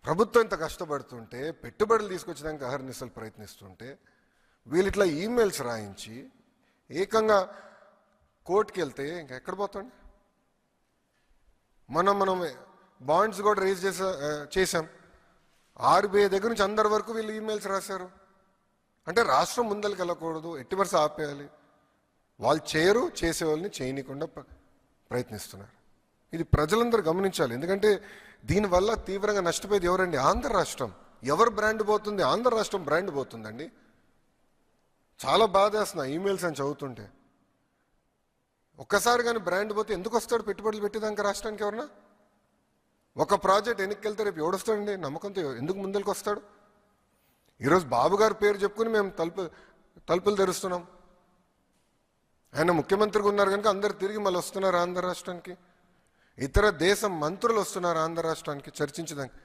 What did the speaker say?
ప్రభుత్వం ఇంత కష్టపడుతుంటే, పెట్టుబడులు తీసుకొచ్చడానికి అహర్నిశలు ప్రయత్నిస్తుంటే, వీళ్ళు ఇట్లా ఈమెయిల్స్ రాయించి ఏకంగా కోర్టుకి వెళ్తే ఇంకా ఎక్కడ పోతాండి? మనం బాండ్స్ కూడా రేజ్ చేశాం. ఆర్బీఐ దగ్గర నుంచి అందరి వరకు వీళ్ళు ఈమెయిల్స్ రాశారు. అంటే రాష్ట్రం ముందరికి వెళ్ళకూడదు, ఎట్టి వరుస ఆపేయాలి. వాళ్ళు చేయరు, చేసే వాళ్ళని చేయనీయకుండా ప్రయత్నిస్తున్నారు. ఇది ప్రజలందరూ గమనించాలి. ఎందుకంటే దీనివల్ల తీవ్రంగా నష్టపోయేది ఎవరండి? ఆంధ్ర రాష్ట్రం. ఎవరు బ్రాండ్ పోతుంది? ఆంధ్ర రాష్ట్రం బ్రాండ్ పోతుందండి. చాలా బాధేస్తున్నా ఈమెయిల్స్ అని చదువుతుంటే. ఒక్కసారి కానీ బ్రాండ్ పోతే ఎందుకు వస్తాడు పెట్టుబడులు పెట్టేదానికి రాష్ట్రానికి? ఎవరన్నా ఒక ప్రాజెక్ట్ వెనక్కి వెళ్తే రేపు ఎవడొస్తాడండి? నమ్మకంతో ఎందుకు ముందరికి వస్తాడు? ఈరోజు బాబు గారి పేరు చెప్పుకుని మేము తలుపులు తెరుస్తున్నాం. ఆయన ముఖ్యమంత్రిగా ఉన్నారు కనుక అందరు తిరిగి మళ్ళీ వస్తున్నారు ఆంధ్ర రాష్ట్రానికి. ఇతర దేశ మంత్రులు వస్తున్నారు ఆంధ్ర రాష్ట్రానికి చర్చించడానికి.